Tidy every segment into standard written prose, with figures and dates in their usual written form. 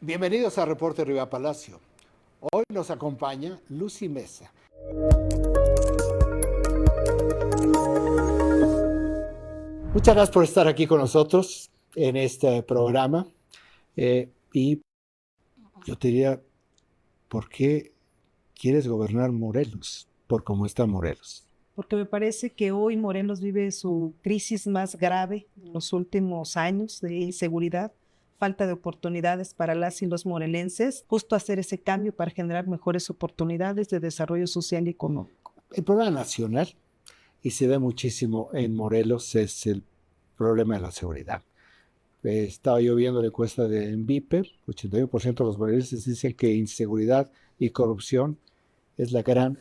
Bienvenidos a Reporte Riva Palacio. Hoy nos acompaña Lucy Mesa. Muchas gracias por estar aquí con nosotros en este programa. Y yo te diría, ¿por qué quieres gobernar Morelos? Por cómo está Morelos. Porque me parece que hoy Morelos vive su crisis más grave en los últimos años de inseguridad, falta de oportunidades para las y los morelenses, justo hacer ese cambio para generar mejores oportunidades de desarrollo social y económico. El problema nacional, y se ve muchísimo en Morelos, es el problema de la seguridad. Estaba yo viendo la encuesta de Envipe, 81% de los morelenses dicen que inseguridad y corrupción es la gran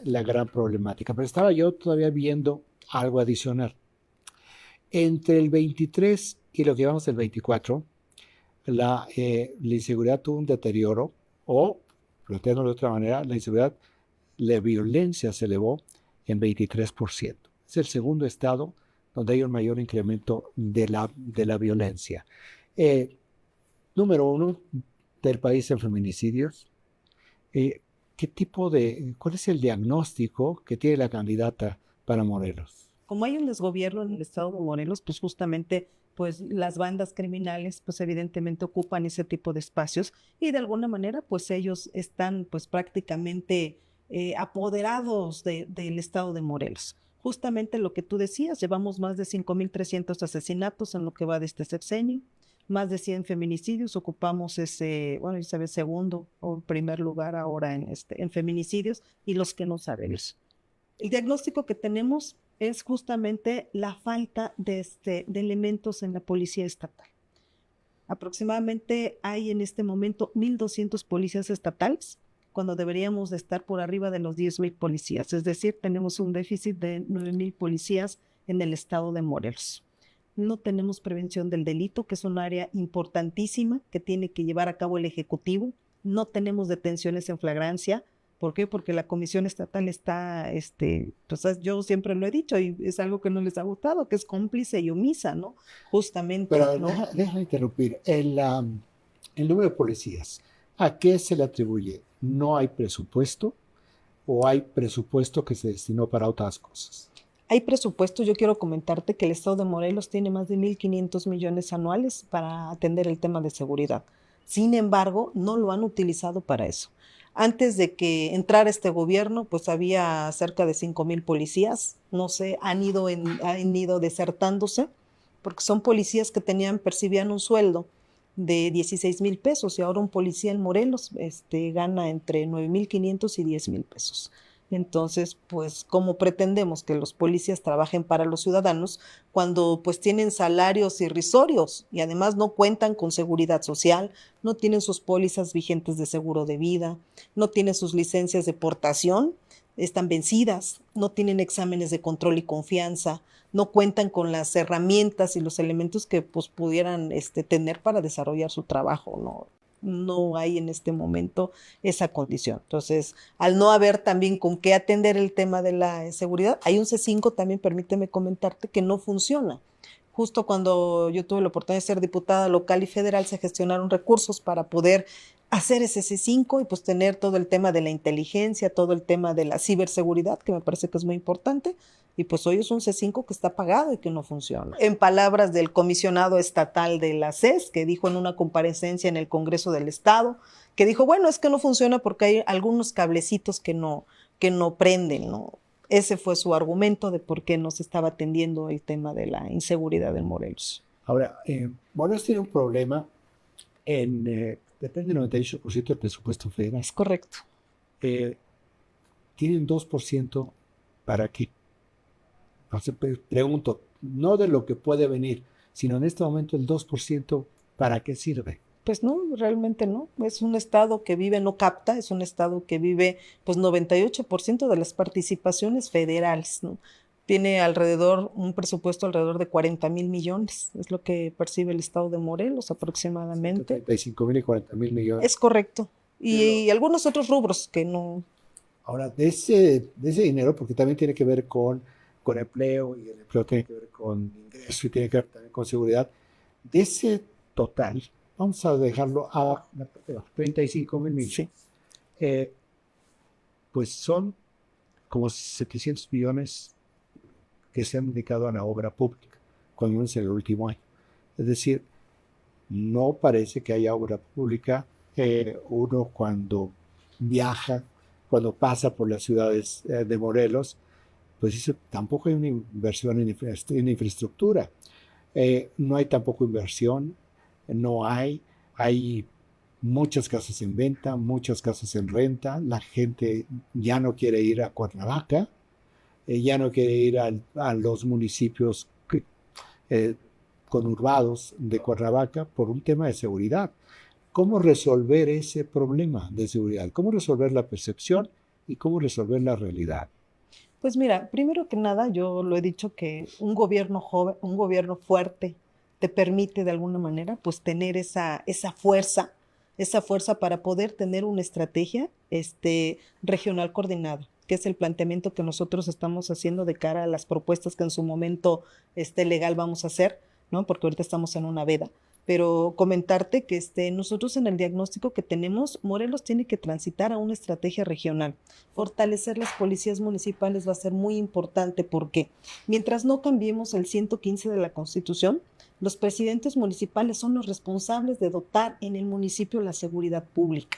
problemática. Pero estaba yo todavía viendo algo adicional. Entre el 23 y lo que llevamos del 24, la inseguridad tuvo un deterioro, o, planteándolo de otra manera, la violencia se elevó en 23%. Es el segundo estado donde hay un mayor incremento de la violencia. Número uno del país en feminicidios. ¿Cuál es el diagnóstico que tiene la candidata para Morelos? Como hay un desgobierno en el estado de Morelos, pues justamente pues las bandas criminales pues evidentemente ocupan ese tipo de espacios y de alguna manera pues ellos están pues prácticamente apoderados del estado de Morelos. Justamente lo que tú decías, llevamos más de 5.300 asesinatos en lo que va de este sexenio, más de 100 feminicidios, ocupamos segundo o primer lugar ahora en feminicidios y los que no sabemos. El diagnóstico que tenemos es justamente la falta de elementos en la policía estatal. Aproximadamente hay en este momento 1.200 policías estatales, cuando deberíamos de estar por arriba de los 10.000 policías. Es decir, tenemos un déficit de 9.000 policías en el estado de Morelos. No tenemos prevención del delito, que es un área importantísima que tiene que llevar a cabo el Ejecutivo. No tenemos detenciones en flagrancia. ¿Por qué? Porque la Comisión Estatal está, pues yo siempre lo he dicho y es algo que no les ha gustado, que es cómplice y omisa, ¿no? Justamente, Pero ¿no? deja interrumpir. El número de policías, ¿a qué se le atribuye? ¿No hay presupuesto o hay presupuesto que se destinó para otras cosas? Hay presupuesto, yo quiero comentarte que el estado de Morelos tiene más de 1.500 millones anuales para atender el tema de seguridad. Sin embargo, no lo han utilizado para eso. Antes de que entrara este gobierno, pues había cerca de 5.000 policías, no sé, han ido desertándose, porque son policías que percibían un sueldo de 16,000 pesos y ahora un policía en Morelos gana entre 9,500 y 10,000 pesos. Entonces, pues, ¿cómo pretendemos que los policías trabajen para los ciudadanos cuando pues tienen salarios irrisorios y además no cuentan con seguridad social, no tienen sus pólizas vigentes de seguro de vida, no tienen sus licencias de portación, están vencidas, no tienen exámenes de control y confianza, no cuentan con las herramientas y los elementos que pues pudieran tener para desarrollar su trabajo, no hay en este momento esa condición. Entonces, al no haber también con qué atender el tema de la seguridad, hay un C5 también, permíteme comentarte, que no funciona. Justo cuando yo tuve la oportunidad de ser diputada local y federal, se gestionaron recursos para poder hacer ese C5 y pues tener todo el tema de la inteligencia, todo el tema de la ciberseguridad, que me parece que es muy importante, y pues hoy es un C5 que está pagado y que no funciona. En palabras del comisionado estatal de la CES, que dijo en una comparecencia en el Congreso del Estado, que dijo, bueno, es que no funciona porque hay algunos cablecitos que no prenden, ¿no? Ese fue su argumento de por qué no se estaba atendiendo el tema de la inseguridad en Morelos. Ahora, Morelos tiene un problema depende del 98% del presupuesto federal. Es correcto. Tienen 2% para qué. Pregunto, no de lo que puede venir, sino en este momento el 2%, ¿para qué sirve? Pues no, realmente no. Es un estado que vive, no capta, es un estado que vive pues 98% de las participaciones federales, ¿no? Tiene un presupuesto alrededor de 40,000 millones, es lo que percibe el estado de Morelos aproximadamente. 35,000 y 40,000 millones. Es correcto. Y algunos otros rubros que no. Ahora, de ese dinero, porque también tiene que ver con empleo, y el empleo tiene que ver con ingreso y tiene que ver también con seguridad, de ese total, vamos a dejarlo a 35,000 millones. Sí. Pues son como 700 millones que se han dedicado a la obra pública, cuando es el último año. Es decir, no parece que haya obra pública. Uno cuando viaja, cuando pasa por las ciudades de Morelos, pues dice, tampoco hay una inversión en infraestructura. No hay tampoco inversión, hay muchas casas en venta, muchas casas en renta, la gente ya no quiere ir a Cuernavaca, ya no quiere ir a los municipios conurbados de Cuernavaca por un tema de seguridad. ¿Cómo resolver ese problema de seguridad? ¿Cómo resolver la percepción y cómo resolver la realidad? Pues mira, primero que nada, yo lo he dicho que un gobierno joven, un gobierno fuerte, te permite de alguna manera pues tener esa fuerza para poder tener una estrategia regional coordinada, que es el planteamiento que nosotros estamos haciendo de cara a las propuestas que en su momento legal vamos a hacer, ¿no? Porque ahorita estamos en una veda. Pero comentarte que nosotros en el diagnóstico que tenemos, Morelos tiene que transitar a una estrategia regional. Fortalecer las policías municipales va a ser muy importante porque mientras no cambiemos el 115 de la Constitución, los presidentes municipales son los responsables de dotar en el municipio la seguridad pública.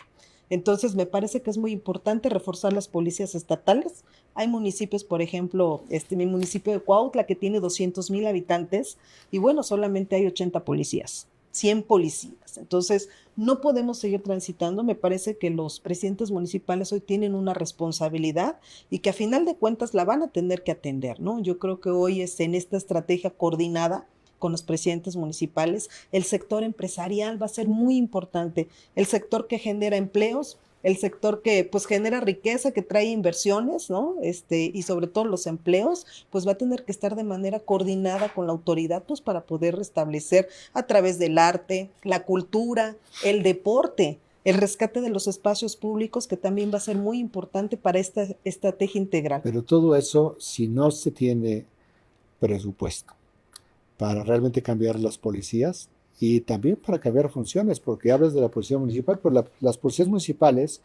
Entonces, me parece que es muy importante reforzar las policías estatales. Hay municipios, por ejemplo, mi municipio de Cuautla, que tiene 200,000 habitantes, y bueno, solamente hay 80 policías, 100 policías. Entonces, no podemos seguir transitando. Me parece que los presidentes municipales hoy tienen una responsabilidad y que a final de cuentas la van a tener que atender, ¿no? Yo creo que hoy en esta estrategia coordinada con los presidentes municipales, el sector empresarial va a ser muy importante, el sector que genera empleos, el sector que pues genera riqueza, que trae inversiones, ¿no? Y sobre todo los empleos, pues va a tener que estar de manera coordinada con la autoridad, pues para poder restablecer a través del arte, la cultura, el deporte, el rescate de los espacios públicos, que también va a ser muy importante para esta estrategia integral. Pero todo eso, si no se tiene presupuesto para realmente cambiar las policías y también para cambiar funciones, porque hablas de la policía municipal, pero las policías municipales,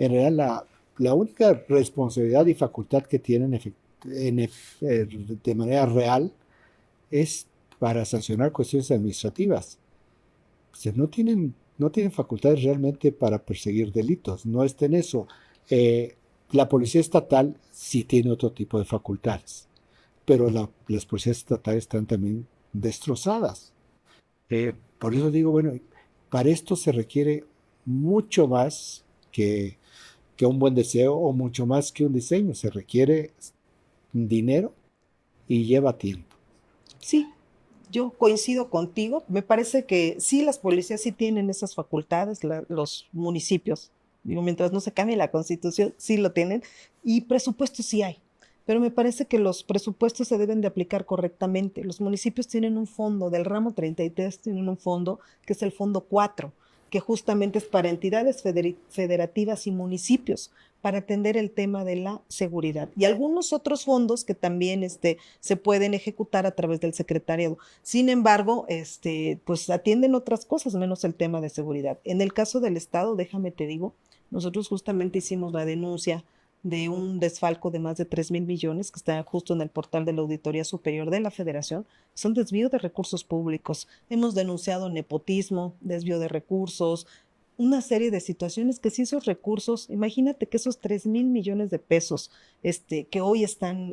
en realidad, la única responsabilidad y facultad que tienen de manera real es para sancionar cuestiones administrativas. O sea, no tienen facultades realmente para perseguir delitos, no está en eso. La policía estatal sí tiene otro tipo de facultades, pero las policías estatales están también destrozadas. Por eso digo, bueno, para esto se requiere mucho más que un buen deseo o mucho más que un diseño. Se requiere dinero y lleva tiempo. Sí, yo coincido contigo. Me parece que sí, las policías sí tienen esas facultades, los municipios. Digo, mientras no se cambie la Constitución, sí lo tienen. Y presupuestos sí hay. Pero me parece que los presupuestos se deben de aplicar correctamente. Los municipios tienen un fondo, del ramo 33 tienen un fondo, que es el fondo 4, que justamente es para entidades federativas y municipios, para atender el tema de la seguridad. Y algunos otros fondos que también se pueden ejecutar a través del secretariado. Sin embargo, pues atienden otras cosas, menos el tema de seguridad. En el caso del Estado, déjame te digo, nosotros justamente hicimos la denuncia de un desfalco de más de 3,000 millones que está justo en el portal de la Auditoría Superior de la Federación. Son desvío de recursos públicos. Hemos denunciado nepotismo, desvío de recursos, una serie de situaciones que si esos recursos, imagínate que esos 3,000 millones de pesos que hoy están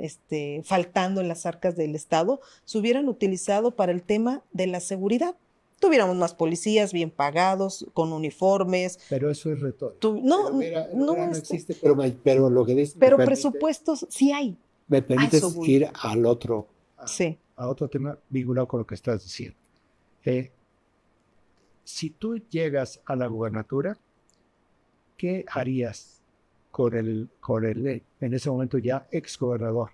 faltando en las arcas del Estado, se hubieran utilizado para el tema de la seguridad. Tuviéramos más policías bien pagados, con uniformes. Pero eso es retórico. No, no existe, pero lo que dice. Pero presupuestos sí hay. Me permites ir al otro, Sí. a otro tema vinculado con lo que estás diciendo. Si tú llegas a la gubernatura, ¿qué harías con el en ese momento ya exgobernador?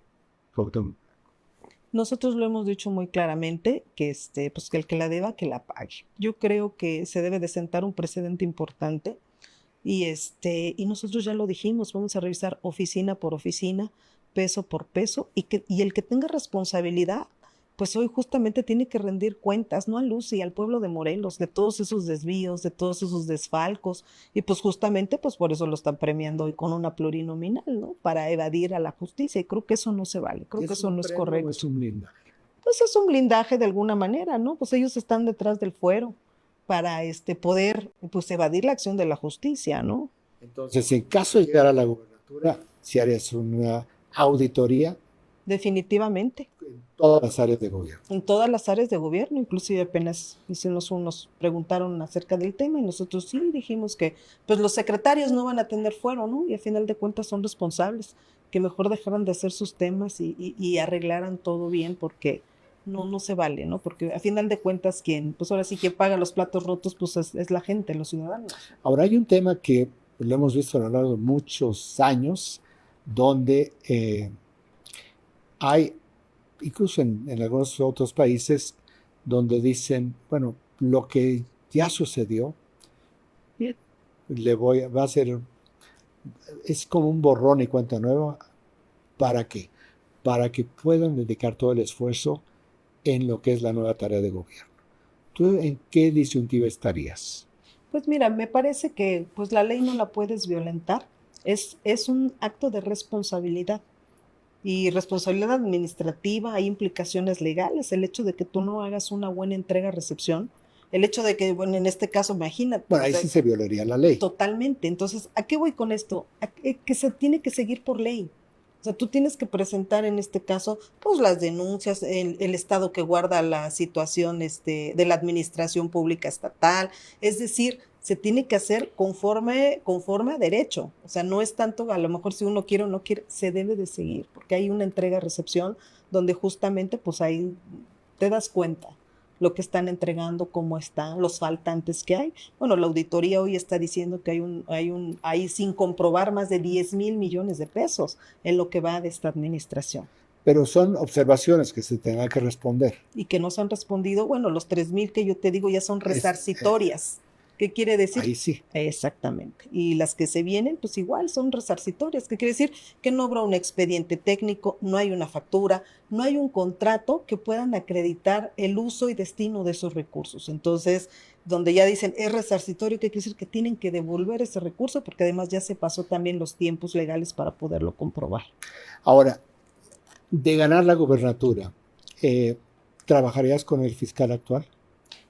Nosotros lo hemos dicho muy claramente que pues que el que la deba, que la pague. Yo creo que se debe de sentar un precedente importante y nosotros ya lo dijimos, vamos a revisar oficina por oficina, peso por peso y el que tenga responsabilidad pues hoy justamente tiene que rendir cuentas, no a Lucy, y al pueblo de Morelos, de todos esos desvíos, de todos esos desfalcos, y pues justamente pues por eso lo están premiando hoy con una plurinominal, ¿no? Para evadir a la justicia, y creo que eso no se vale, creo que ¿Es eso un no es premio o correcto. es un blindaje? Pues es un blindaje de alguna manera, ¿no? Pues ellos están detrás del fuero para poder pues evadir la acción de la justicia, ¿no? Entonces, en caso de llegar a la gubernatura, si harías una auditoría Definitivamente. en todas las áreas de gobierno. En todas las áreas de gobierno, inclusive apenas hicimos unos, preguntaron acerca del tema y nosotros sí dijimos que pues los secretarios no van a tener fuero, ¿no? Y a final de cuentas son responsables, que mejor dejaran de hacer sus temas y arreglaran todo bien porque no se vale, ¿no? Porque a final de cuentas quien, pues ahora sí quien paga los platos rotos pues es la gente, los ciudadanos. Ahora hay un tema que lo hemos visto a lo largo de muchos años, donde hay, incluso en algunos otros países, donde dicen, bueno, lo que ya sucedió, bien, va a ser, es como un borrón y cuenta nueva. ¿Para qué? Para que puedan dedicar todo el esfuerzo en lo que es la nueva tarea de gobierno. ¿Tú en qué disyuntiva estarías? Pues mira, me parece que pues la ley no la puedes violentar, es un acto de responsabilidad. Y responsabilidad administrativa, hay implicaciones legales, el hecho de que tú no hagas una buena entrega-recepción, el hecho de que, bueno, en este caso, imagínate, Bueno, o ahí sea, sí se violaría la ley. totalmente. Entonces, ¿a qué voy con esto? Que se tiene que seguir por ley. O sea, tú tienes que presentar en este caso, pues las denuncias, el estado que guarda la situación de la administración pública estatal. Es decir, se tiene que hacer conforme a derecho. O sea, no es tanto, a lo mejor si uno quiere o no quiere, se debe de seguir, porque hay una entrega-recepción donde justamente, pues ahí te das cuenta lo que están entregando, cómo están, los faltantes que hay. Bueno, la auditoría hoy está diciendo que hay sin comprobar más de 10,000 millones de pesos en lo que va de esta administración. Pero son observaciones que se tendrán que responder. Y que no se han respondido, bueno, los 3,000 que yo te digo ya son resarcitorias. ¿Qué quiere decir? Ahí sí. Exactamente. Y las que se vienen, pues igual son resarcitorias. ¿Qué quiere decir? Que no habrá un expediente técnico, no hay una factura, no hay un contrato que puedan acreditar el uso y destino de esos recursos. Entonces, donde ya dicen es resarcitorio, ¿qué quiere decir? Que tienen que devolver ese recurso porque además ya se pasó también los tiempos legales para poderlo comprobar. Ahora, de ganar la gubernatura, ¿trabajarías con el fiscal actual?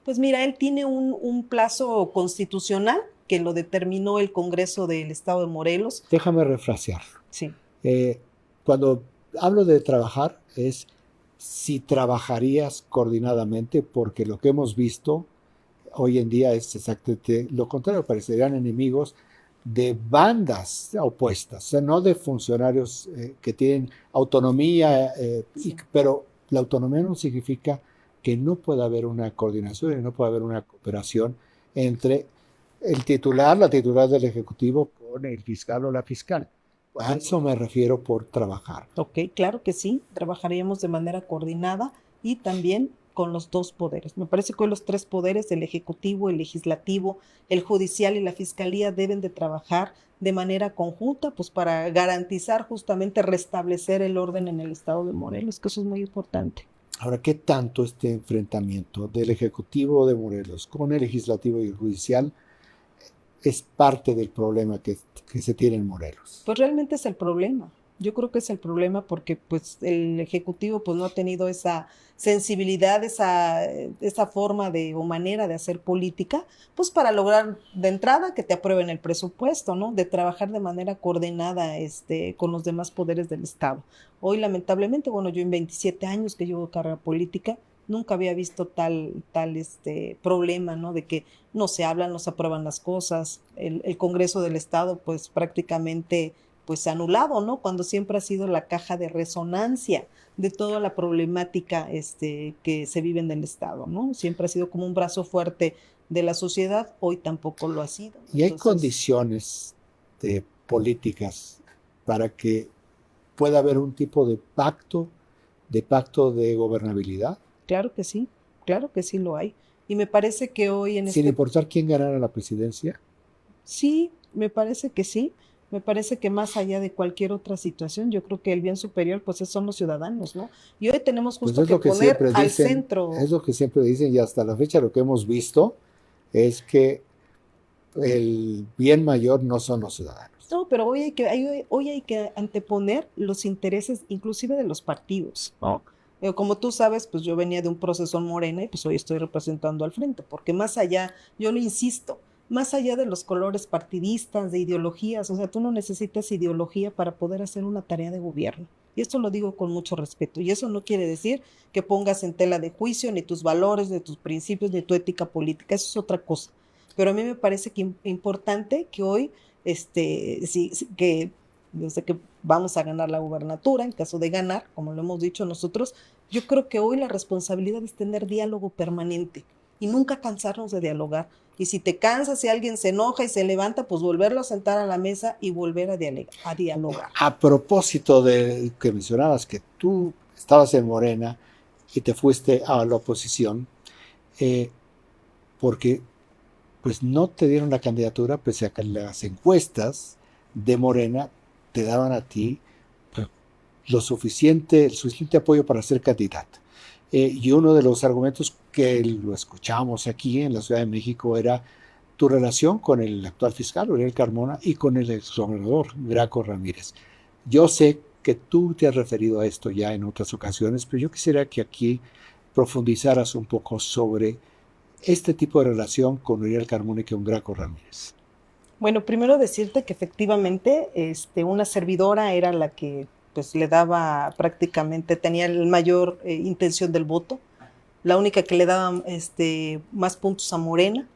Pues mira, él tiene un plazo constitucional que lo determinó el Congreso del Estado de Morelos. Déjame refrasear. Sí. Cuando hablo de trabajar es si trabajarías coordinadamente, porque lo que hemos visto hoy en día es exactamente lo contrario, parecerían enemigos de bandas opuestas, o sea, no de funcionarios que tienen autonomía, Sí. pero la autonomía no significa que no pueda haber una coordinación y no pueda haber una cooperación entre la titular del Ejecutivo con el fiscal o la fiscal. A eso me refiero por trabajar. Ok, claro que sí, trabajaríamos de manera coordinada y también con los dos poderes. Me parece que hoy los tres poderes, el ejecutivo, el legislativo, el judicial y la fiscalía deben de trabajar de manera conjunta, pues para garantizar justamente restablecer el orden en el estado de Morelos, que eso es muy importante. Ahora, ¿qué tanto este enfrentamiento del Ejecutivo de Morelos con el Legislativo y el Judicial es parte del problema que se tiene en Morelos? Pues realmente es el problema. Yo creo que es el problema porque pues el Ejecutivo pues no ha tenido esa sensibilidad, esa forma o manera de hacer política, pues para lograr de entrada que te aprueben el presupuesto, ¿no? De trabajar de manera coordinada con los demás poderes del Estado. Hoy lamentablemente, bueno, yo en 27 años que llevo carrera política, nunca había visto tal problema, ¿no? De que no se hablan, no se aprueban las cosas. El Congreso del Estado pues prácticamente pues anulado, ¿no? Cuando siempre ha sido la caja de resonancia de toda la problemática que se vive en el Estado, ¿no? Siempre ha sido como un brazo fuerte de la sociedad, hoy tampoco lo ha sido. Y hay condiciones de políticas para que pueda haber un tipo de pacto de gobernabilidad. Claro que sí lo hay. Y me parece que hoy sin importar quién ganara la presidencia. Sí, me parece que sí. Me parece que más allá de cualquier otra situación, yo creo que el bien superior, pues son los ciudadanos, ¿no? Y hoy tenemos Pues justo es que lo que poner siempre al dicen, es centro. lo que siempre dicen y hasta la fecha lo que hemos visto es que el bien mayor no son los ciudadanos. No, pero hoy hay que anteponer los intereses inclusive de los partidos, ¿no? Como tú sabes, pues yo venía de un proceso en Morena y pues hoy estoy representando al frente, porque más allá, yo lo insisto, más allá de los colores partidistas, de ideologías, o sea, tú no necesitas ideología para poder hacer una tarea de gobierno. Y esto lo digo con mucho respeto. Y eso no quiere decir que pongas en tela de juicio ni tus valores, ni tus principios, ni tu ética política. Eso es otra cosa. Pero a mí me parece que importante que hoy que yo sé que vamos a ganar la gubernatura, en caso de ganar, como lo hemos dicho nosotros, yo creo que hoy la responsabilidad es tener diálogo permanente y nunca cansarnos de dialogar. Y si te cansas, si alguien se enoja y se levanta, pues volverlo a sentar a la mesa y volver a dialogar. A propósito de que mencionabas que tú estabas en Morena y te fuiste a la oposición, porque pues no te dieron la candidatura, pese a que las encuestas de Morena te daban a ti pues, el suficiente apoyo para ser candidato. Y uno de los argumentos que lo escuchamos aquí en la Ciudad de México era tu relación con el actual fiscal, Uriel Carmona, y con el exgobernador, Graco Ramírez. Yo sé que tú te has referido a esto ya en otras ocasiones, pero yo quisiera que aquí profundizaras un poco sobre este tipo de relación con Uriel Carmona y con Graco Ramírez. Bueno, primero decirte que efectivamente una servidora era la que pues le daba prácticamente, tenía el mayor intención del voto, la única que le daba más puntos a Morena.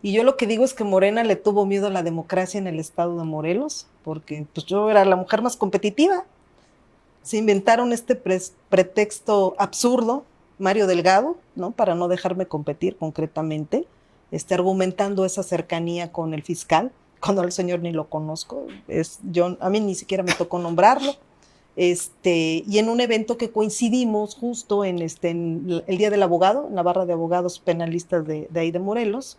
Y yo lo que digo es que Morena le tuvo miedo a la democracia en el estado de Morelos, porque pues yo era la mujer más competitiva. Se inventaron este pretexto absurdo, Mario Delgado, ¿no? Para no dejarme competir concretamente, argumentando esa cercanía con el fiscal, cuando al señor ni lo conozco, a mí ni siquiera me tocó nombrarlo. Y en un evento que coincidimos justo en el Día del Abogado, en la barra de abogados penalistas de ahí de Morelos,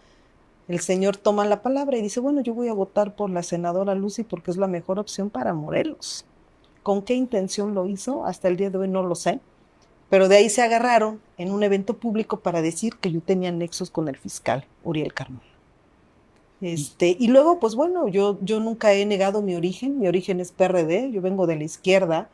el señor toma la palabra y dice, bueno, yo voy a votar por la senadora Lucy porque es la mejor opción para Morelos. ¿Con qué intención lo hizo? Hasta el día de hoy no lo sé. Pero de ahí se agarraron en un evento público para decir que yo tenía nexos con el fiscal Uriel Carmona. Y luego, pues bueno, yo nunca he negado mi origen es PRD, yo vengo de la izquierda,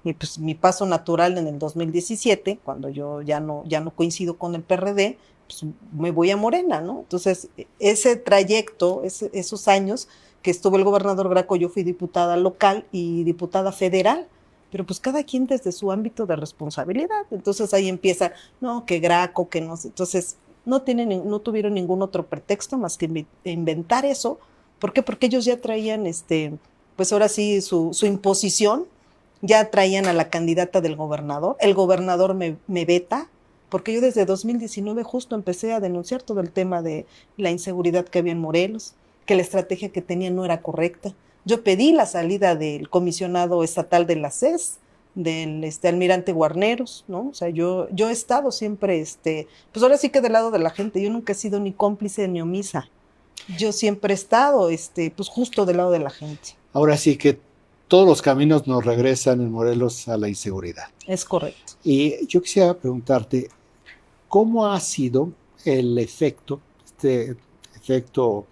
y pues mi paso natural en el 2017, cuando yo ya no coincido con el PRD, pues me voy a Morena, ¿no? Entonces, ese trayecto, esos años que estuvo el gobernador Graco, yo fui diputada local y diputada federal, pero pues cada quien desde su ámbito de responsabilidad. Entonces ahí empieza, no, que Graco, que no sé. Entonces, no tuvieron ningún otro pretexto más que inventar eso. ¿Por qué? Porque ellos ya traían, pues ahora sí, su imposición, ya traían a la candidata del gobernador. El gobernador me veta, porque yo desde 2019 justo empecé a denunciar todo el tema de la inseguridad que había en Morelos, que la estrategia que tenían no era correcta. Yo pedí la salida del comisionado estatal de la CES, del almirante Guarneros, ¿no? O sea, yo he estado siempre, pues ahora sí que del lado de la gente, yo nunca he sido ni cómplice ni omisa. Yo siempre he estado, pues justo del lado de la gente. Ahora sí que todos los caminos nos regresan en Morelos a la inseguridad. Es correcto. Y yo quisiera preguntarte, ¿cómo ha sido el efecto, este efecto,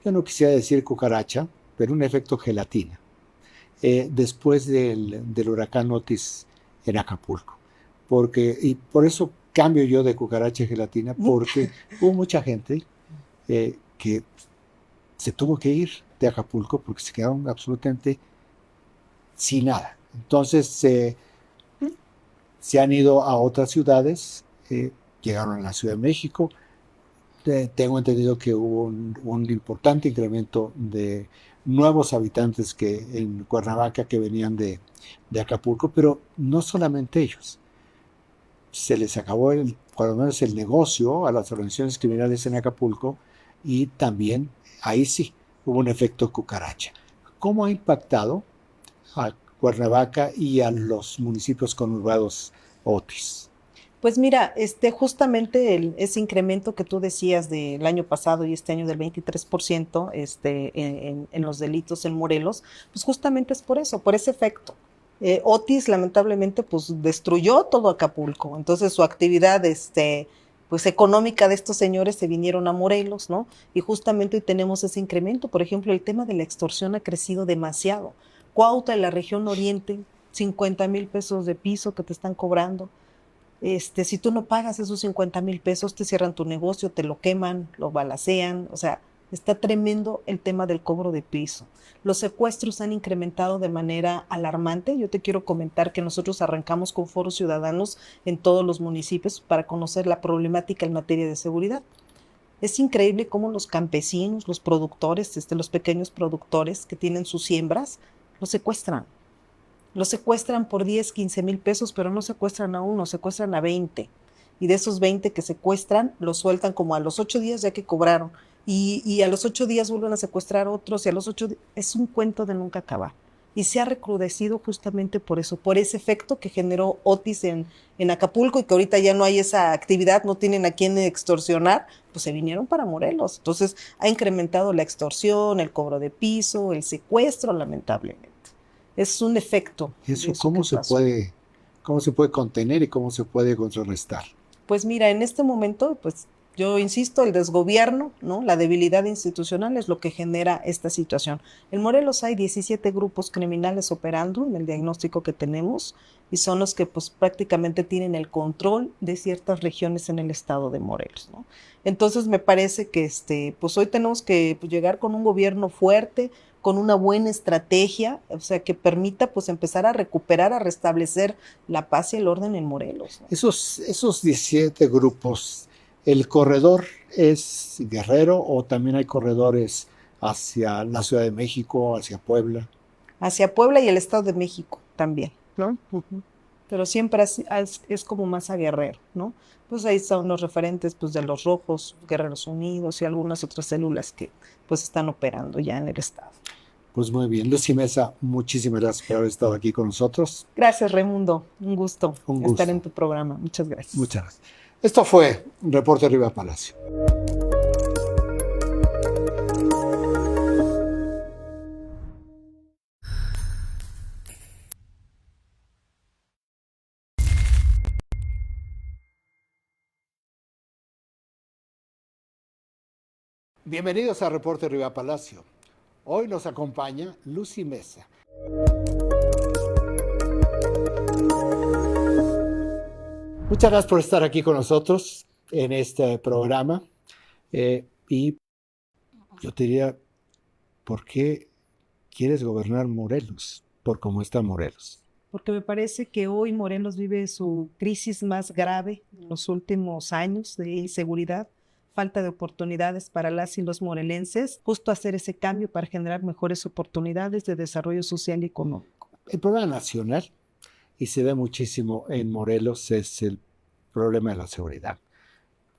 yo no quisiera decir cucaracha, pero un efecto gelatina, después del huracán Otis en Acapulco? Y por eso cambio yo de cucaracha a gelatina, porque hubo mucha gente que se tuvo que ir de Acapulco porque se quedaron absolutamente sin nada. Entonces se han ido a otras ciudades, llegaron a la Ciudad de México. Tengo entendido que hubo un importante incremento de nuevos habitantes que en Cuernavaca que venían de Acapulco, pero no solamente ellos. Se les acabó por lo menos el negocio a las organizaciones criminales en Acapulco y también ahí sí hubo un efecto cucaracha. ¿Cómo ha impactado a Cuernavaca y a los municipios conurbados Otis? Pues mira, justamente ese incremento que tú decías del año pasado y este año del 23%, en los delitos en Morelos, pues justamente es por eso, por ese efecto. Otis lamentablemente pues destruyó todo Acapulco, entonces su actividad, pues económica de estos señores se vinieron a Morelos, ¿no? Y justamente hoy tenemos ese incremento. Por ejemplo, el tema de la extorsión ha crecido demasiado. Cuautla, en la región oriente, 50,000 pesos de piso que te están cobrando. Si tú no pagas esos 50,000 pesos, te cierran tu negocio, te lo queman, lo balacean, o sea, está tremendo el tema del cobro de piso. Los secuestros han incrementado de manera alarmante. Yo te quiero comentar que nosotros arrancamos con foros ciudadanos en todos los municipios para conocer la problemática en materia de seguridad. Es increíble cómo los campesinos, los productores, los pequeños productores que tienen sus siembras, los secuestran. Los secuestran por 10, 15,000 pesos, pero no secuestran a uno, secuestran a 20. Y de esos 20 que secuestran, los sueltan como a los 8 días ya que cobraron. Y a los 8 días vuelven a secuestrar otros y a los 8 días. Es un cuento de nunca acabar. Y se ha recrudecido justamente por eso, por ese efecto que generó Otis en Acapulco y que ahorita ya no hay esa actividad, no tienen a quién extorsionar, pues se vinieron para Morelos. Entonces ha incrementado la extorsión, el cobro de piso, el secuestro, lamentablemente. Es un efecto ¿Y de eso eso que pasó. cómo se puede contener y cómo se puede contrarrestar? Pues mira, en este momento, pues yo insisto, el desgobierno, ¿no? La debilidad institucional es lo que genera esta situación. En Morelos hay 17 grupos criminales operando en el diagnóstico que tenemos y son los que pues prácticamente tienen el control de ciertas regiones en el estado de Morelos, ¿no? Entonces me parece que pues hoy tenemos que pues, llegar con un gobierno fuerte, con una buena estrategia, o sea, que permita pues empezar a recuperar, a restablecer la paz y el orden en Morelos, ¿no? Esos 17 grupos, ¿el corredor es Guerrero o también hay corredores hacia la Ciudad de México, hacia Puebla? Hacia Puebla y el Estado de México también, ¿no? Ujú. Pero siempre es como más a Guerrero, ¿no? Pues ahí están los referentes pues, de los Rojos, Guerreros Unidos y algunas otras células que pues están operando ya en el Estado. Pues muy bien, Lucy Mesa, muchísimas gracias por haber estado aquí con nosotros. Gracias, Raimundo. Un gusto Un estar en gusto. tu programa. Muchas gracias. Muchas gracias. Esto fue Reporte Arriba Palacio. Bienvenidos a Reporte Arriba Palacio. Hoy nos acompaña Lucy Mesa. Muchas gracias por estar aquí con nosotros en este programa. Y yo te diría, ¿por qué quieres gobernar Morelos? Por cómo está Morelos. Porque me parece que hoy Morelos vive su crisis más grave en los últimos años de inseguridad, falta de oportunidades para las y los morelenses, justo hacer ese cambio para generar mejores oportunidades de desarrollo social y económico. El problema nacional, y se ve muchísimo en Morelos, es el problema de la seguridad.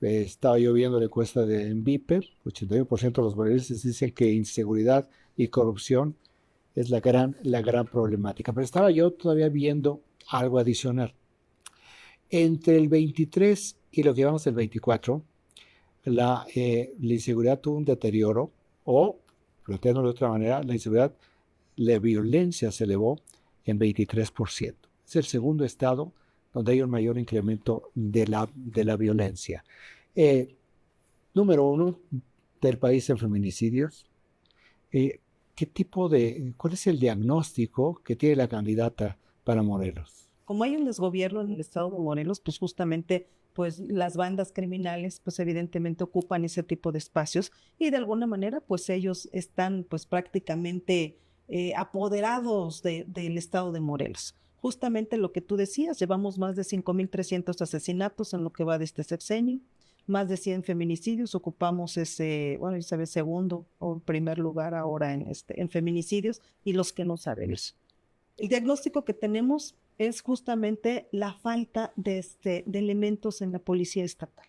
Estaba yo viendo la encuesta de Envipe, 81% de los morelenses dicen que inseguridad y corrupción es la gran problemática. Pero estaba yo todavía viendo algo adicional. Entre el 23 y lo que llevamos del 24, la inseguridad tuvo un deterioro, o, planteándolo de otra manera, la violencia se elevó en 23%. Es el segundo estado donde hay un mayor incremento de la violencia. Número uno del país en feminicidios. ¿Cuál es el diagnóstico que tiene la candidata para Morelos? Como hay un desgobierno en el estado de Morelos, pues justamente pues las bandas criminales pues evidentemente ocupan ese tipo de espacios y de alguna manera pues ellos están pues prácticamente apoderados del estado de Morelos. Justamente lo que tú decías, llevamos más de 5,300 asesinatos en lo que va de este sexenio, más de 100 feminicidios, ocupamos bueno, ya sabes, segundo o primer lugar ahora en feminicidios y los que no sabemos. El diagnóstico que tenemos es justamente la falta de elementos en la policía estatal.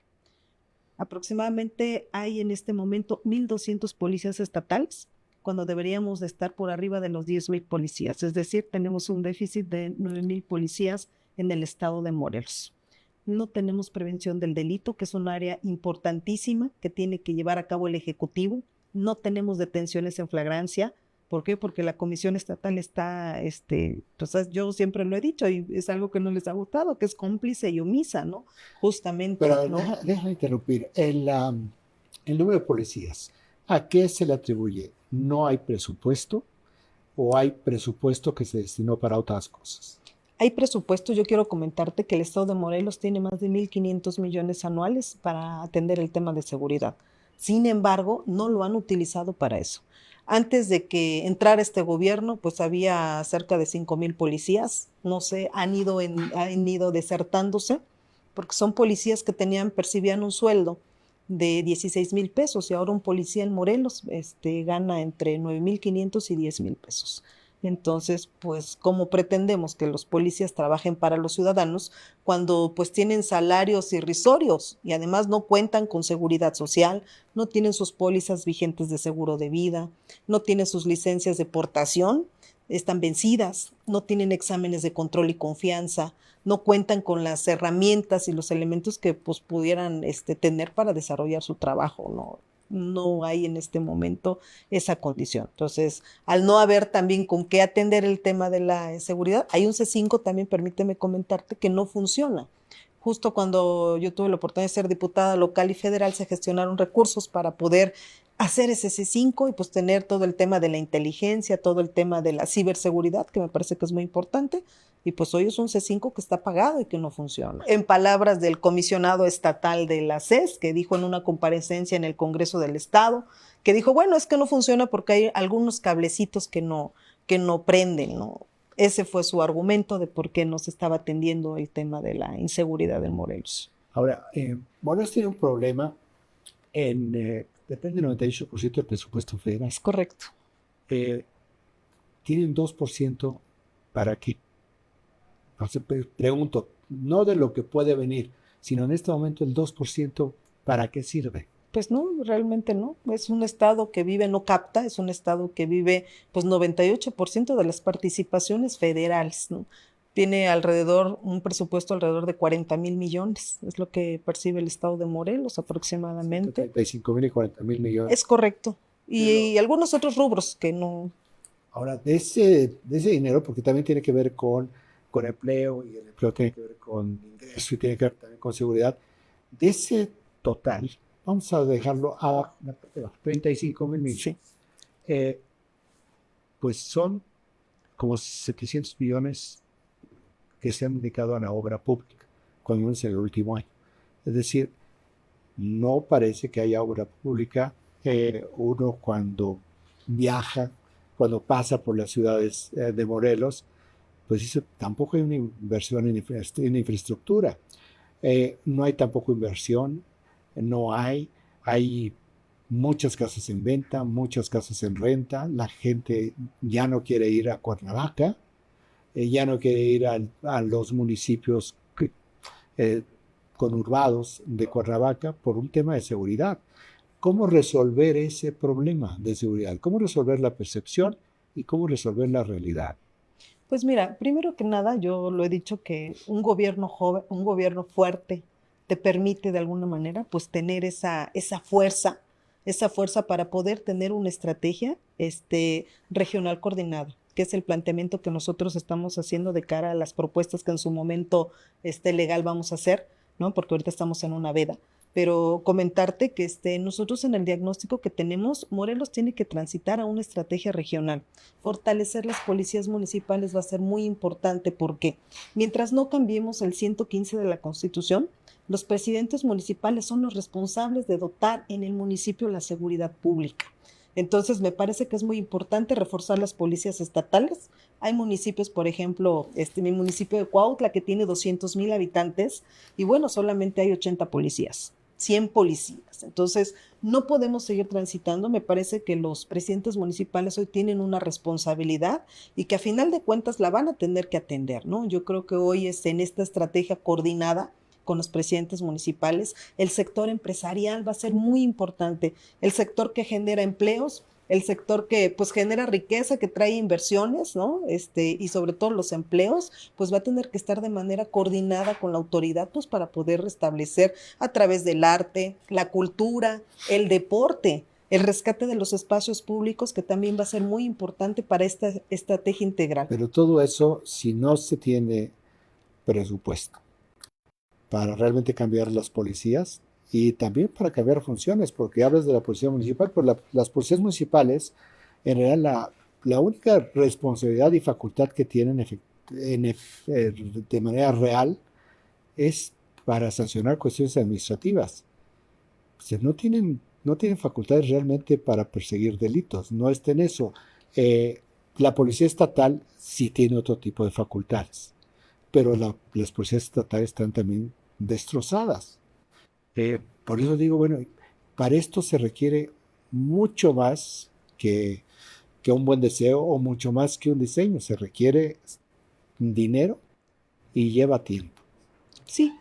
Aproximadamente hay en este momento 1,200 policías estatales, cuando deberíamos de estar por arriba de los 10,000 policías. Es decir, tenemos un déficit de 9,000 policías en el estado de Morelos. no tenemos prevención del delito, que es un área importantísima que tiene que llevar a cabo el Ejecutivo, no tenemos detenciones en flagrancia. ¿Por qué? Porque la Comisión Estatal está, pues yo siempre lo he dicho y es algo que no les ha gustado, que es cómplice y omisa, ¿no? Justamente, Pero ¿no? déjame interrumpir. El número de policías, ¿a qué se le atribuye? ¿No hay presupuesto o hay presupuesto que se destinó para otras cosas? Hay presupuesto, yo quiero comentarte que el estado de Morelos tiene más de 1.500 millones anuales para atender el tema de seguridad. Sin embargo, no lo han utilizado para eso. Antes de que entrara este gobierno, pues había cerca de 5,000 policías, no sé, han ido desertándose, porque son policías que percibían un sueldo de 16,000 pesos y ahora un policía en Morelos gana entre 9,500 y 10,000 pesos. Entonces, pues, ¿cómo pretendemos que los policías trabajen para los ciudadanos cuando pues tienen salarios irrisorios y además no cuentan con seguridad social, no tienen sus pólizas vigentes de seguro de vida, no tienen sus licencias de portación, están vencidas, no tienen exámenes de control y confianza, no cuentan con las herramientas y los elementos que pues pudieran tener para desarrollar su trabajo, ¿no? No hay en este momento esa condición. Entonces, al no haber también con qué atender el tema de la seguridad, hay un C5 también, permíteme comentarte, que no funciona. Justo cuando yo tuve la oportunidad de ser diputada local y federal, se gestionaron recursos para poder hacer ese C5 y pues tener todo el tema de la inteligencia, todo el tema de la ciberseguridad, que me parece que es muy importante, y pues hoy es un C5 que está apagado y que no funciona. En palabras del comisionado estatal de la CES, que dijo en una comparecencia en el Congreso del Estado, que dijo, bueno, es que no funciona porque hay algunos cablecitos que no prenden, ¿no? Ese fue su argumento de por qué no se estaba atendiendo el tema de la inseguridad en Morelos. Ahora, Morelos tiene un problema depende del 98% del presupuesto federal. Es correcto. Tienen 2% para qué. Entonces, pregunto, no de lo que puede venir, sino en este momento el 2%, ¿para qué sirve? Pues no, realmente no. Es un estado que vive, no capta, es un estado que vive pues 98% de las participaciones federales, ¿no? Tiene un presupuesto alrededor de 40,000 millones, es lo que percibe el estado de Morelos aproximadamente. 35,000 y 40,000 millones. Es correcto. Y algunos otros rubros que no. Ahora, de ese dinero, porque también tiene que ver con empleo, y el empleo tiene que ver con ingreso y tiene que ver también con seguridad, de ese total, vamos a dejarlo a la parte baja, 35,000 millones. Sí. Pues son como 700 millones que se han dedicado a la obra pública, cuando es el último año. Es decir, no parece que haya obra pública. Uno cuando viaja, cuando pasa por las ciudades de Morelos, pues dice, tampoco hay una inversión en infraestructura. No hay tampoco inversión, hay muchas casas en venta, muchas casas en renta, la gente ya no quiere ir a Cuernavaca, ya no quiere ir a los municipios conurbados de Cuernavaca por un tema de seguridad. ¿Cómo resolver ese problema de seguridad? ¿Cómo resolver la percepción y cómo resolver la realidad? Pues mira, primero que nada, yo lo he dicho que un gobierno joven, un gobierno fuerte, te permite de alguna manera pues tener esa fuerza para poder tener una estrategia regional coordinada, que es el planteamiento que nosotros estamos haciendo de cara a las propuestas que en su momento legal vamos a hacer, ¿no? Porque ahorita estamos en una veda. Pero comentarte que nosotros en el diagnóstico que tenemos, Morelos tiene que transitar a una estrategia regional. Fortalecer las policías municipales va a ser muy importante porque mientras no cambiemos el 115 de la Constitución, los presidentes municipales son los responsables de dotar en el municipio la seguridad pública. Entonces, me parece que es muy importante reforzar las policías estatales. Hay municipios, por ejemplo, mi municipio de Cuautla, que tiene 200,000 habitantes, y bueno, solamente hay 80 policías, 100 policías. Entonces, no podemos seguir transitando. Me parece que los presidentes municipales hoy tienen una responsabilidad y que a final de cuentas la van a tener que atender, ¿no? Yo creo que hoy en esta estrategia coordinada con los presidentes municipales, el sector empresarial va a ser muy importante, el sector que genera empleos el sector que pues genera riqueza, que trae inversiones, ¿no? Y sobre todo los empleos, pues va a tener que estar de manera coordinada con la autoridad, pues para poder restablecer a través del arte, la cultura, el deporte, el rescate de los espacios públicos, que también va a ser muy importante para esta estrategia integral. Pero todo eso, si no se tiene presupuesto para realmente cambiar las policías y también para cambiar funciones, porque hablas de la policía municipal, pero las policías municipales, en realidad la única responsabilidad y facultad que tienen de manera real es para sancionar cuestiones administrativas. O sea, no tienen facultades realmente para perseguir delitos, no está en eso. La policía estatal sí tiene otro tipo de facultades, pero las policías estatales están también destrozadas. Por eso digo, bueno, para esto se requiere mucho más que un buen deseo o mucho más que un diseño, se requiere dinero y lleva tiempo. Sí,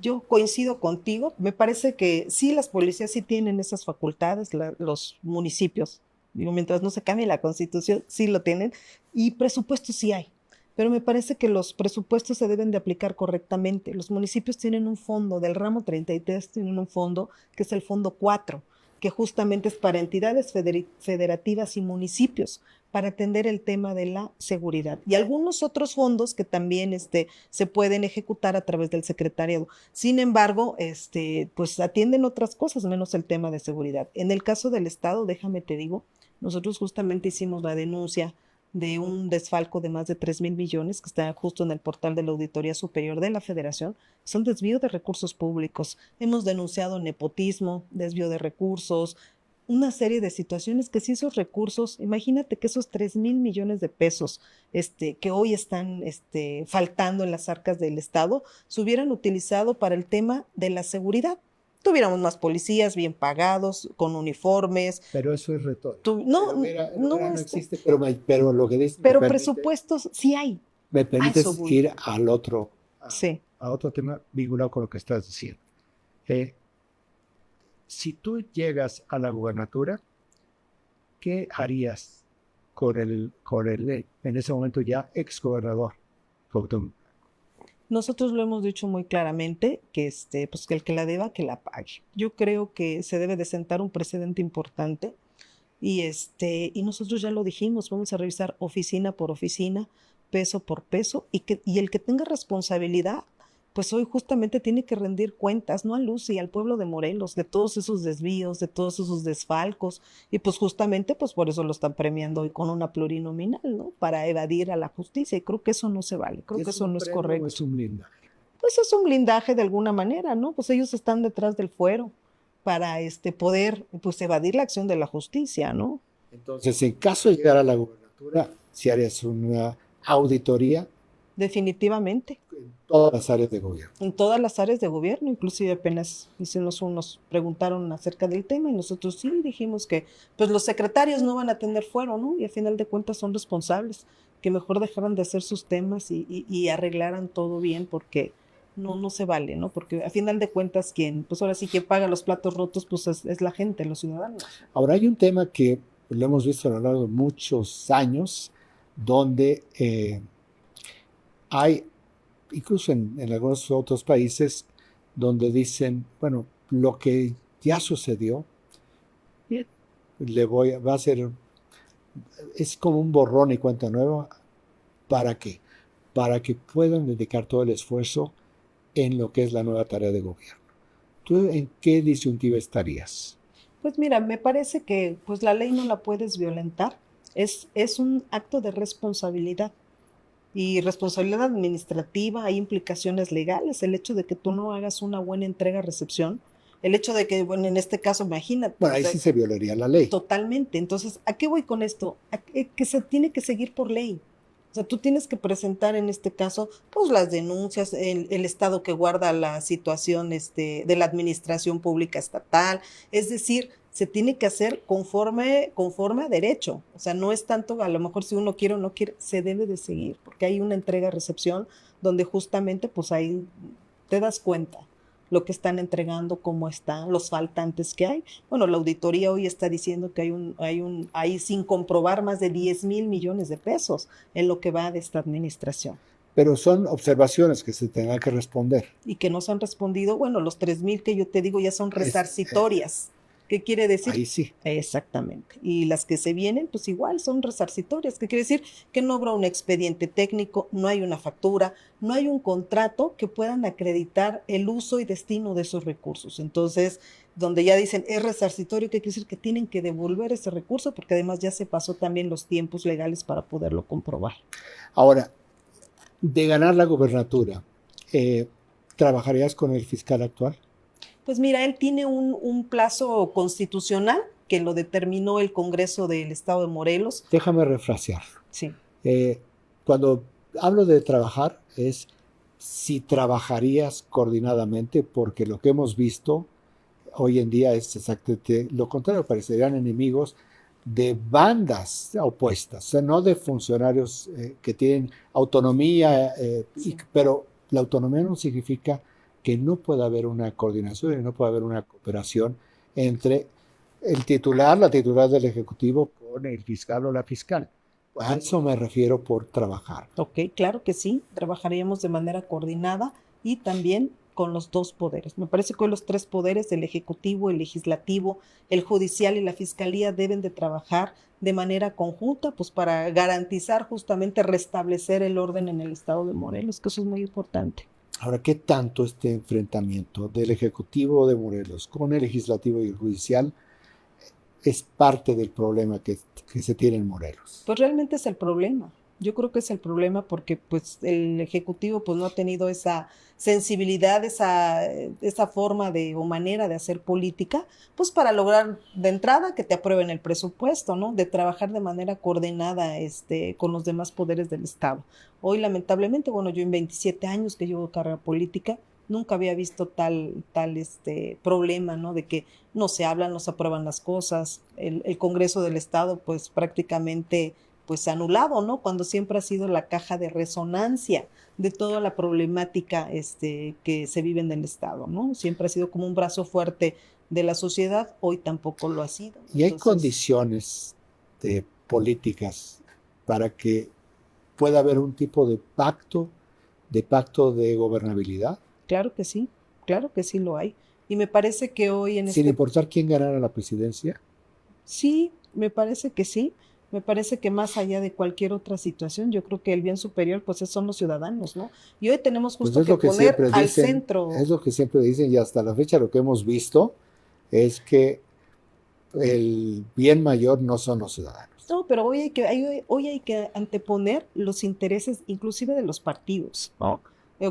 yo coincido contigo. Me parece que sí, las policías sí tienen esas facultades, los municipios. Digo, mientras no se cambie la constitución, sí lo tienen. Y presupuestos sí hay. Pero me parece que los presupuestos se deben de aplicar correctamente. Los municipios tienen un fondo, del ramo 33 tienen un fondo, que es el fondo 4, que justamente es para entidades federativas y municipios, para atender el tema de la seguridad. Y algunos otros fondos que también se pueden ejecutar a través del secretariado. Sin embargo, pues atienden otras cosas, menos el tema de seguridad. En el caso del Estado, déjame te digo, nosotros justamente hicimos la denuncia de un desfalco de más de 3,000 millones que está justo en el portal de la Auditoría Superior de la Federación. Son desvío de recursos públicos. Hemos denunciado nepotismo, desvío de recursos, una serie de situaciones que si esos recursos, imagínate que esos 3,000 millones de pesos que hoy están faltando en las arcas del Estado, se hubieran utilizado para el tema de la seguridad. Tuviéramos más policías bien pagados, con uniformes. Pero eso es retórico. No, Pero mira, no, no existe, pero lo que dices pero presupuestos sí hay. me A eso permites voy. ir al otro, Sí. a otro tema vinculado con lo que estás diciendo. Eh, si tú llegas a la gubernatura, ¿qué harías con el en ese momento ya exgobernador Cuauhtémoc? Nosotros lo hemos dicho muy claramente que pues que el que la deba, que la pague. Yo creo que se debe de sentar un precedente importante y nosotros ya lo dijimos, vamos a revisar oficina por oficina, peso por peso, y el que tenga responsabilidad, pues hoy justamente tiene que rendir cuentas, no a Luz y al pueblo de Morelos, de todos esos desvíos, de todos esos desfalcos, y pues justamente pues por eso lo están premiando hoy con una plurinominal, ¿no? Para evadir a la justicia, y creo que eso no se vale, creo que ¿Es eso un no es premio o correcto. es un blindaje? Pues es un blindaje de alguna manera, ¿no? Pues ellos están detrás del fuero para poder pues evadir la acción de la justicia, ¿no? Entonces, en caso de llegar a la gubernatura, si harías una auditoría Definitivamente, en todas las áreas de gobierno. en todas las áreas de gobierno, inclusive apenas nos preguntaron acerca del tema y nosotros sí dijimos que pues los secretarios no van a tener fuero, ¿no? Y a final de cuentas son responsables, que mejor dejaran de hacer sus temas y arreglaran todo bien porque no se vale, ¿no? Porque a final de cuentas pues ahora sí quien paga los platos rotos pues es la gente, los ciudadanos. Ahora hay un tema que lo hemos visto a lo largo de muchos años, donde hay, incluso en algunos otros países, donde dicen, bueno, lo que ya sucedió, bien, va a ser, es como un borrón y cuenta nueva. ¿Para qué? Para que puedan dedicar todo el esfuerzo en lo que es la nueva tarea de gobierno. ¿Tú en qué disyuntiva estarías? Pues mira, me parece que pues la ley no la puedes violentar, es un acto de responsabilidad. Y responsabilidad administrativa, hay implicaciones legales, el hecho de que tú no hagas una buena entrega-recepción, el hecho de que, bueno, en este caso, imagínate, Bueno, ahí sí se violaría la ley. totalmente. Entonces, ¿a qué voy con esto? Que se tiene que seguir por ley. O sea, tú tienes que presentar en este caso, pues las denuncias, el estado que guarda la situación de la administración pública estatal, es decir, se tiene que hacer conforme a derecho. O sea, no es tanto, a lo mejor si uno quiere o no quiere, se debe de seguir, porque hay una entrega-recepción donde justamente, pues ahí te das cuenta lo que están entregando, cómo están, los faltantes que hay. Bueno, la auditoría hoy está diciendo que hay sin comprobar más de 10,000 millones de pesos en lo que va de esta administración. Pero son observaciones que se tendrán que responder. Y que no se han respondido, bueno, los 3,000 que yo te digo ya son resarcitorias. ¿Qué quiere decir? Ahí sí. Exactamente. Y las que se vienen, pues igual son resarcitorias. ¿Qué quiere decir? Que no habrá un expediente técnico, no hay una factura, no hay un contrato que puedan acreditar el uso y destino de esos recursos. Entonces, donde ya dicen es resarcitorio, ¿qué quiere decir? Que tienen que devolver ese recurso porque además ya se pasó también los tiempos legales para poderlo comprobar. Ahora, de ganar la gobernatura, ¿trabajarías con el fiscal actual? Pues mira, él tiene un plazo constitucional que lo determinó el Congreso del Estado de Morelos. Déjame refrasear. Sí. Cuando hablo de trabajar es si trabajarías coordinadamente, porque lo que hemos visto hoy en día es exactamente lo contrario, parecerían enemigos de bandas opuestas, o sea, no de funcionarios que tienen autonomía, Sí. pero la autonomía no significa que no pueda haber una coordinación y no pueda haber una cooperación entre el titular, la titular del Ejecutivo con el fiscal o la fiscal. A eso me refiero por trabajar. Ok, claro que sí, trabajaríamos de manera coordinada y también con los dos poderes. Me parece que hoy los tres poderes, el ejecutivo, el legislativo, el judicial y la fiscalía deben de trabajar de manera conjunta, pues para garantizar justamente restablecer el orden en el estado de Morelos, que eso es muy importante. Ahora, ¿qué tanto este enfrentamiento del Ejecutivo de Morelos con el Legislativo y el Judicial es parte del problema que se tiene en Morelos? Pues realmente es el problema. Yo creo que es el problema porque pues el Ejecutivo pues no ha tenido esa sensibilidad, esa forma de o manera de hacer política, pues para lograr de entrada que te aprueben el presupuesto, ¿no? De trabajar de manera coordinada con los demás poderes del Estado. Hoy lamentablemente, bueno, yo en 27 años que llevo carrera política, nunca había visto tal problema, ¿no? De que no se hablan, no se aprueban las cosas. El Congreso del Estado pues prácticamente pues anulado, ¿no? Cuando siempre ha sido la caja de resonancia de toda la problemática que se vive en el Estado, ¿no? Siempre ha sido como un brazo fuerte de la sociedad, hoy tampoco lo ha sido. Y hay condiciones políticas para que pueda haber un tipo de pacto de gobernabilidad. Claro que sí lo hay. Y me parece que hoy en sin importar quién ganara la presidencia. Sí, me parece que sí. Me parece que más allá de cualquier otra situación, yo creo que el bien superior pues son los ciudadanos, ¿no? Y hoy tenemos justo que poner al centro. Es lo que siempre dicen y hasta la fecha lo que hemos visto es que el bien mayor no son los ciudadanos. No, pero hoy hay que anteponer los intereses inclusive de los partidos, ¿no?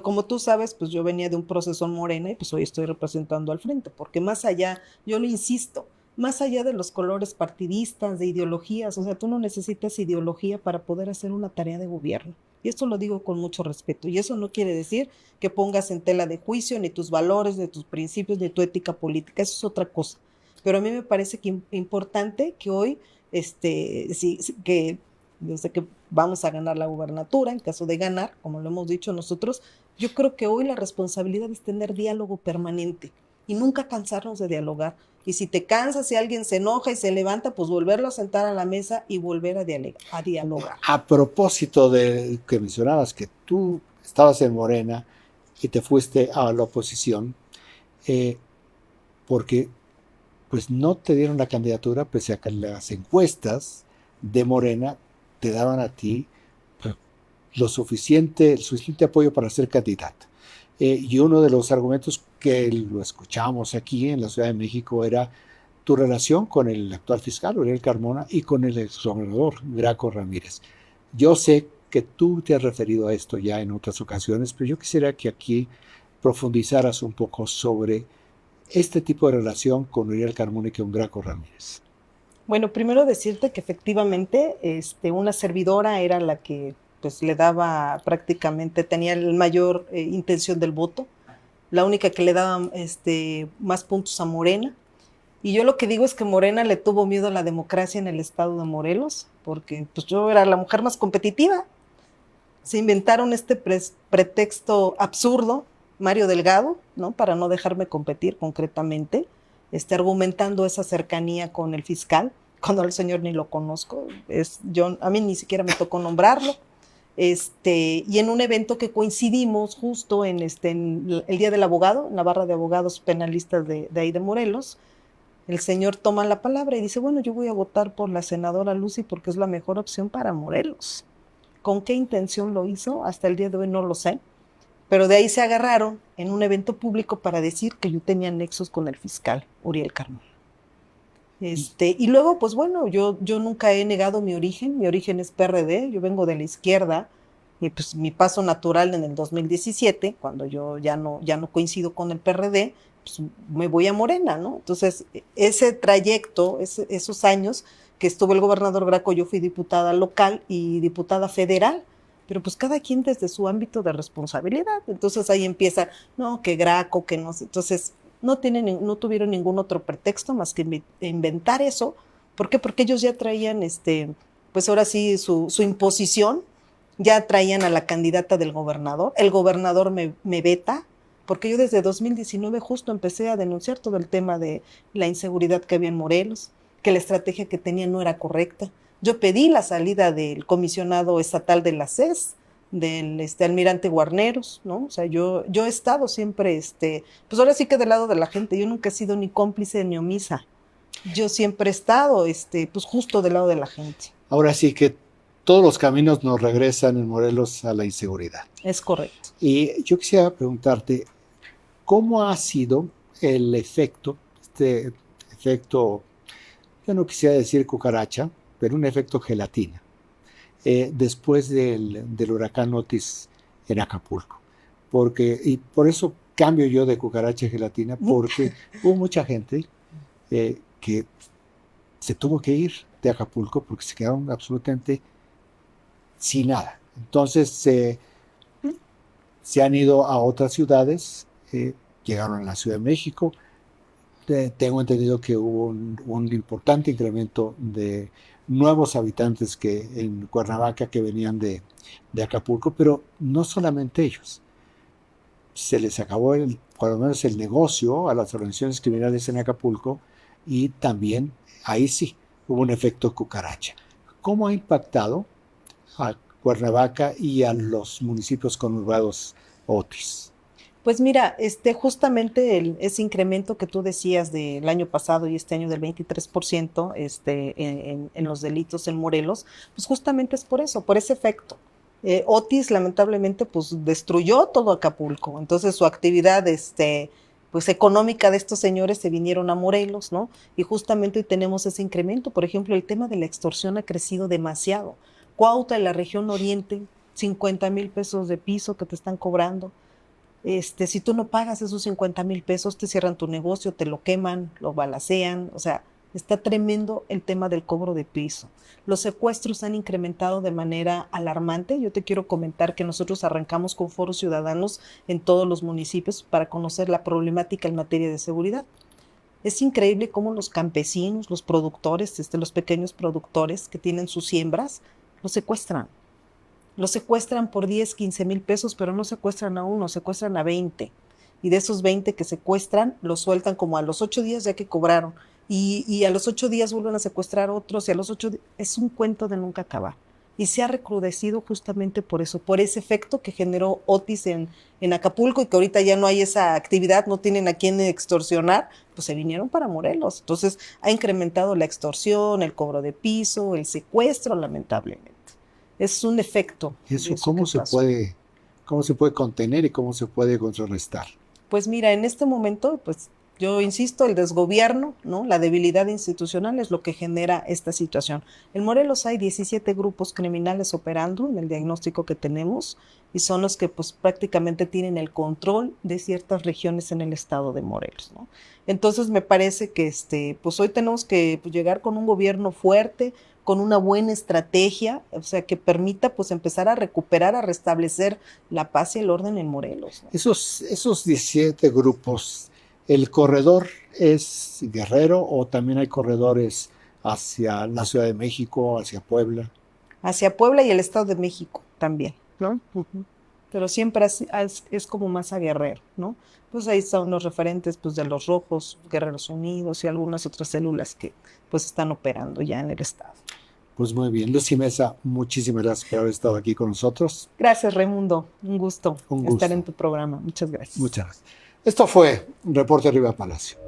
Como tú sabes, pues yo venía de un proceso en Morena y pues hoy estoy representando al frente, porque más allá, yo lo insisto, más allá de los colores partidistas, de ideologías, o sea, tú no necesitas ideología para poder hacer una tarea de gobierno. Y esto lo digo con mucho respeto. Y eso no quiere decir que pongas en tela de juicio ni tus valores, ni tus principios, ni tu ética política. Eso es otra cosa. Pero a mí me parece que importante que hoy, que yo sé que vamos a ganar la gubernatura, en caso de ganar, como lo hemos dicho nosotros, yo creo que hoy la responsabilidad es tener diálogo permanente y nunca cansarnos de dialogar. Y si te cansas, si alguien se enoja y se levanta, pues volverlo a sentar a la mesa y volver a dialogar. A propósito de que mencionabas que tú estabas en Morena y te fuiste a la oposición, porque pues no te dieron la candidatura, pese a que las encuestas de Morena te daban a ti el suficiente apoyo para ser candidata. Y uno de los argumentos que lo escuchamos aquí en la Ciudad de México era tu relación con el actual fiscal, Uriel Carmona, y con el exgobernador, Graco Ramírez. Yo sé que tú te has referido a esto ya en otras ocasiones, pero yo quisiera que aquí profundizaras un poco sobre este tipo de relación con Uriel Carmona y con Graco Ramírez. Bueno, primero decirte que efectivamente una servidora era la que pues le daba prácticamente, tenía la mayor intención del voto, la única que le daba más puntos a Morena. Y yo lo que digo es que Morena le tuvo miedo a la democracia en el estado de Morelos, porque pues yo era la mujer más competitiva. Se inventaron este pretexto absurdo Mario Delgado, ¿no? Para no dejarme competir concretamente, argumentando esa cercanía con el fiscal, cuando al señor ni lo conozco, a mí ni siquiera me tocó nombrarlo, y en un evento que coincidimos justo en el Día del Abogado, en la barra de abogados penalistas de ahí de Morelos. El señor toma la palabra y dice, bueno, yo voy a votar por la senadora Lucy porque es la mejor opción para Morelos. ¿Con qué intención lo hizo? Hasta el día de hoy no lo sé, pero de ahí se agarraron en un evento público para decir que yo tenía nexos con el fiscal Uriel Carmona. Y luego, pues bueno, yo nunca he negado mi origen es PRD, yo vengo de la izquierda, y pues mi paso natural en el 2017, cuando yo ya no coincido con el PRD, pues me voy a Morena, ¿no? Entonces, ese trayecto, esos años que estuvo el gobernador Graco, yo fui diputada local y diputada federal, pero pues cada quien desde su ámbito de responsabilidad. Entonces ahí empieza, no, que Graco, que no sé. Entonces, no tuvieron ningún otro pretexto más que inventar eso. ¿Por qué? Porque ellos ya traían, pues ahora sí, su imposición, ya traían a la candidata del gobernador. El gobernador me veta, porque yo desde 2019 justo empecé a denunciar todo el tema de la inseguridad que había en Morelos, que la estrategia que tenían no era correcta. Yo pedí la salida del comisionado estatal de la CES, del almirante Guarneros, ¿no? O sea, yo he estado siempre, pues ahora sí que del lado de la gente, yo nunca he sido ni cómplice ni omisa. Yo siempre he estado, pues justo del lado de la gente. Ahora sí que todos los caminos nos regresan en Morelos a la inseguridad. Es correcto. Y yo quisiera preguntarte, ¿cómo ha sido el efecto, yo no quisiera decir cucaracha, pero un efecto gelatina, después del huracán Otis en Acapulco? Y por eso cambio yo de cucaracha a gelatina, porque hubo mucha gente que se tuvo que ir de Acapulco porque se quedaron absolutamente sin nada. Entonces se han ido a otras ciudades, llegaron a la Ciudad de México. Tengo entendido que hubo un importante incremento de nuevos habitantes que en Cuernavaca que venían de Acapulco, pero no solamente ellos. Se les acabó por lo menos el negocio a las organizaciones criminales en Acapulco, y también ahí sí hubo un efecto cucaracha. ¿Cómo ha impactado a Cuernavaca y a los municipios conurbados Otis? Pues mira, justamente ese incremento que tú decías del año pasado y este año del 23%, en los delitos en Morelos, pues justamente es por eso, por ese efecto. Otis lamentablemente pues destruyó todo Acapulco, entonces su actividad pues económica de estos señores se vinieron a Morelos, ¿no? Y justamente hoy tenemos ese incremento. Por ejemplo, el tema de la extorsión ha crecido demasiado. Cuautla, en la región oriente, 50,000 pesos de piso que te están cobrando. Si tú no pagas esos 50,000 pesos, te cierran tu negocio, te lo queman, lo balacean, o sea, está tremendo el tema del cobro de piso. Los secuestros han incrementado de manera alarmante. Yo te quiero comentar que nosotros arrancamos con foros ciudadanos en todos los municipios para conocer la problemática en materia de seguridad. Es increíble cómo los campesinos, los productores, los pequeños productores que tienen sus siembras, los secuestran. Los secuestran por 10, 15,000 pesos, pero no secuestran a uno, secuestran a 20. Y de esos 20 que secuestran, los sueltan como a los 8 días ya que cobraron. Y a los 8 días vuelven a secuestrar otros, y a los 8 días... Es un cuento de nunca acabar. Y se ha recrudecido justamente por eso, por ese efecto que generó Otis en Acapulco, y que ahorita ya no hay esa actividad, no tienen a quién extorsionar, pues se vinieron para Morelos. Entonces ha incrementado la extorsión, el cobro de piso, el secuestro, lamentablemente. Es un efecto. ¿Eso cómo se puede contener y cómo se puede contrarrestar? Pues mira, en este momento, pues yo insisto, el desgobierno, ¿no? La debilidad institucional es lo que genera esta situación. En Morelos hay 17 grupos criminales operando en el diagnóstico que tenemos, y son los que pues prácticamente tienen el control de ciertas regiones en el estado de Morelos, ¿no? Entonces me parece que pues hoy tenemos que pues, llegar con un gobierno fuerte, con una buena estrategia, o sea, que permita pues empezar a recuperar, a restablecer la paz y el orden en Morelos, ¿no? Esos 17 grupos, ¿el corredor es Guerrero o también hay corredores hacia la Ciudad de México, hacia Puebla? Hacia Puebla y el Estado de México también, ¿no? Uh-huh. pero siempre es como más a Guerrero, ¿no? Pues ahí están los referentes pues, de los Rojos, Guerreros Unidos y algunas otras células que pues están operando ya en el estado. Pues muy bien, Lucy Mesa, muchísimas gracias por haber estado aquí con nosotros. Gracias, Raimundo. Un gusto Un gusto. estar en tu programa. Muchas gracias. Muchas gracias. Esto fue Reporte Arriba Palacio.